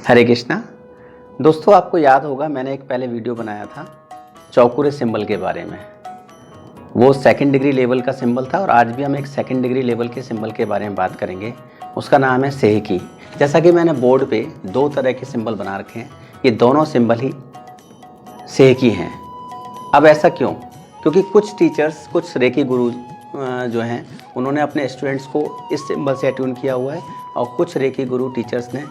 हरे कृष्णा। दोस्तों, आपको याद होगा मैंने एक पहले वीडियो बनाया था चौकुरे सिंबल के बारे में। वो सेकंड डिग्री लेवल का सिंबल था और आज भी हम एक सेकंड डिग्री लेवल के सिंबल के बारे में बात करेंगे। उसका नाम है सेहकी। जैसा कि मैंने बोर्ड पे दो तरह के सिंबल बना रखे हैं, ये दोनों सिंबल ही सेहकी हैं। अब ऐसा क्यों? क्योंकि कुछ टीचर्स, कुछ रेकी गुरु जो हैं, उन्होंने अपने स्टूडेंट्स को इस सिंबल से अट्यून किया हुआ है और कुछ रेकी गुरु टीचर्स ने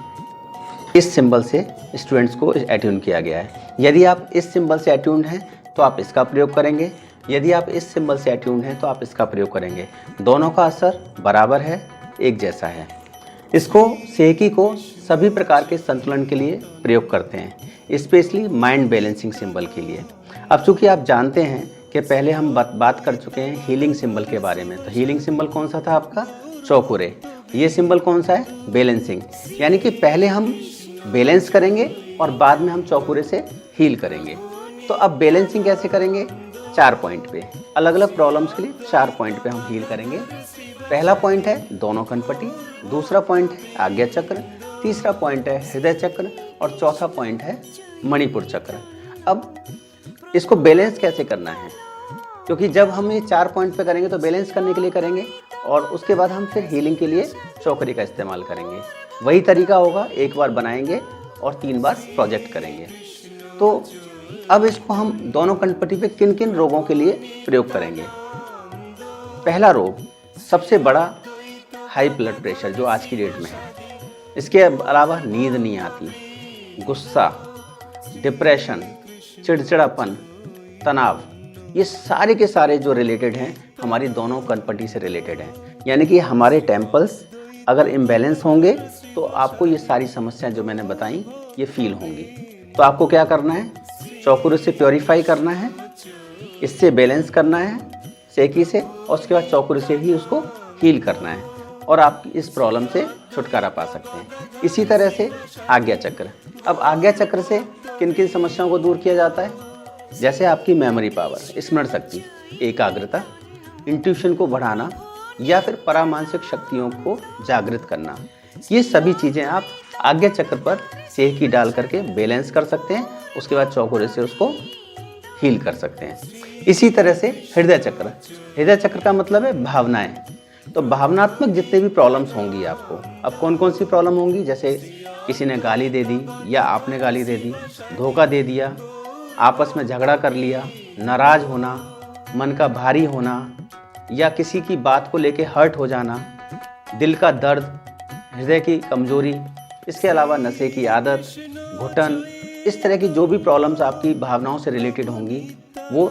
इस सिंबल से स्टूडेंट्स को अट्यून किया गया है। यदि आप इस सिंबल से अट्यून्ड हैं तो आप इसका प्रयोग करेंगे, यदि आप इस सिंबल से अट्यून्ड हैं तो आप इसका प्रयोग करेंगे। दोनों का असर बराबर है, एक जैसा है। इसको सेहकी को सभी प्रकार के संतुलन के लिए प्रयोग करते हैं, स्पेशली माइंड बैलेंसिंग सिंबल के लिए। अब चूंकि आप जानते हैं कि पहले हम बात कर चुके हैं हीलिंग सिंबल के बारे में, तो हीलिंग सिंबल कौन सा था आपका? चौकुरे। ये सिंबल कौन सा है? बैलेंसिंग। यानी कि पहले हम बैलेंस करेंगे और बाद में हम चौकुरे से हील करेंगे। तो अब बैलेंसिंग कैसे करेंगे? 4 पॉइंट पे, अलग अलग प्रॉब्लम्स के लिए 4 पॉइंट पे हम हील करेंगे। पहला पॉइंट है दोनों कनपटी, दूसरा पॉइंट है आज्ञा चक्र, तीसरा पॉइंट है हृदय चक्र और चौथा पॉइंट है मणिपुर चक्र। अब इसको बैलेंस कैसे करना है? क्योंकि जब हम ये 4 पॉइंट पे करेंगे तो बैलेंस करने के लिए करेंगे और उसके बाद हम फिर हीलिंग के लिए चौकरी का इस्तेमाल करेंगे। वही तरीका होगा, एक बार बनाएंगे और 3 बार प्रोजेक्ट करेंगे। तो अब इसको हम दोनों कनपटी पे किन किन रोगों के लिए प्रयोग करेंगे? पहला रोग, सबसे बड़ा, हाई ब्लड प्रेशर जो आज की डेट में है। इसके अलावा नींद नहीं आती, गुस्सा, डिप्रेशन, चिड़चिड़ापन, तनाव, ये सारे के सारे जो रिलेटेड हैं हमारी दोनों कनपटी से रिलेटेड हैं। यानी कि हमारे टेम्पल्स अगर इम्बैलेंस होंगे तो आपको ये सारी समस्याएं जो मैंने बताई ये फील होंगी। तो आपको क्या करना है? चौकुरे से प्योरीफाई करना है, इससे बैलेंस करना है सेहकी से, और उसके बाद चौकुरे से ही उसको हील करना है और आप इस प्रॉब्लम से छुटकारा पा सकते हैं। इसी तरह से आज्ञा चक्र। अब आज्ञा चक्र से किन किन समस्याओं को दूर किया जाता है? जैसे आपकी मेमोरी पावर, स्मरण शक्ति, एकाग्रता, इंट्यूशन को बढ़ाना या फिर परामानसिक शक्तियों को जागृत करना, ये सभी चीज़ें आप आज्ञा चक्र पर सेहकी डाल करके बैलेंस कर सकते हैं। उसके बाद चौकुरे से उसको हील कर सकते हैं। इसी तरह से हृदय चक्र। हृदय चक्र का मतलब है भावनाएं। तो भावनात्मक जितने भी प्रॉब्लम्स होंगी आपको, अब कौन कौन सी प्रॉब्लम होंगी? जैसे किसी ने गाली दे दी या आपने गाली दे दी, धोखा दे दिया, आपस में झगड़ा कर लिया, नाराज़ होना, मन का भारी होना या किसी की बात को लेके हर्ट हो जाना, दिल का दर्द, हृदय की कमजोरी, इसके अलावा नशे की आदत, घुटन, इस तरह की जो भी प्रॉब्लम्स आपकी भावनाओं से रिलेटेड होंगी वो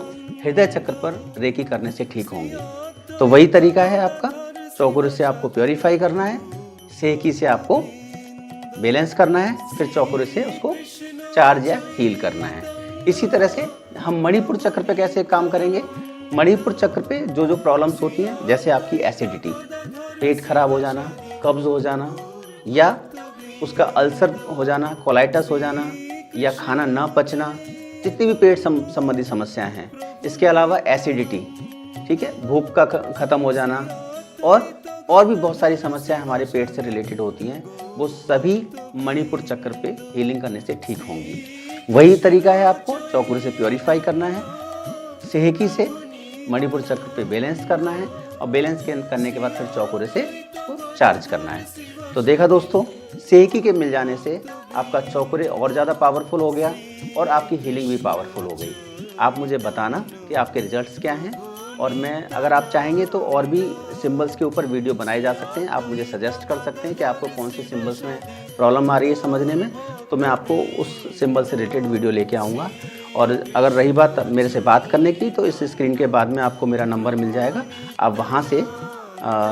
हृदय चक्र पर रेकी करने से ठीक होंगी। तो वही तरीका है आपका, चौकुरे से आपको प्योरीफाई करना है, सेहकी से आपको बैलेंस करना है, फिर चौकुरे से उसको चार्ज या हील करना है। इसी तरह से हम मणिपुर चक्र पे कैसे काम करेंगे? मणिपुर चक्र पे जो जो प्रॉब्लम्स होती हैं, जैसे आपकी एसिडिटी, पेट खराब हो जाना, कब्ज हो जाना या उसका अल्सर हो जाना, कोलाइटिस हो जाना या खाना ना पचना, जितनी भी पेट संबंधी समस्याएं हैं, इसके अलावा एसिडिटी, ठीक है, भूख का ख़त्म हो जाना और भी बहुत सारी समस्याएं हमारे पेट से रिलेटेड होती हैं, वो सभी मणिपुर चक्र पे हीलिंग करने से ठीक होंगी। वही तरीका है, आपको चौकुरे से प्योरीफाई करना है, सेहकी से मणिपुर चक्र पे बैलेंस करना है और बैलेंस करने के बाद फिर चौकुरे से उसको चार्ज करना है। तो देखा दोस्तों, सेहकी के मिल जाने से आपका चौकुरे और ज़्यादा पावरफुल हो गया और आपकी हीलिंग भी पावरफुल हो गई। आप मुझे बताना कि आपके रिजल्ट्स क्या हैं और मैं, अगर आप चाहेंगे तो और भी सिंबल्स के ऊपर वीडियो बनाए जा सकते हैं। आप मुझे सजेस्ट कर सकते हैं कि आपको कौन से सिंबल्स में प्रॉब्लम आ रही है समझने में, तो मैं आपको उस सिंबल से रिलेटेड वीडियो लेके आऊँगा। और अगर रही बात मेरे से बात करने की, तो इस स्क्रीन के बाद में आपको मेरा नंबर मिल जाएगा, आप वहाँ से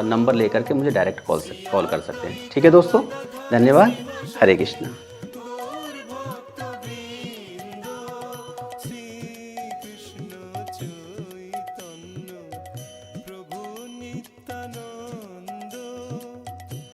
नंबर लेकर के मुझे डायरेक्ट कॉल कर सकते हैं। ठीक है दोस्तों, धन्यवाद। हरे कृष्णा।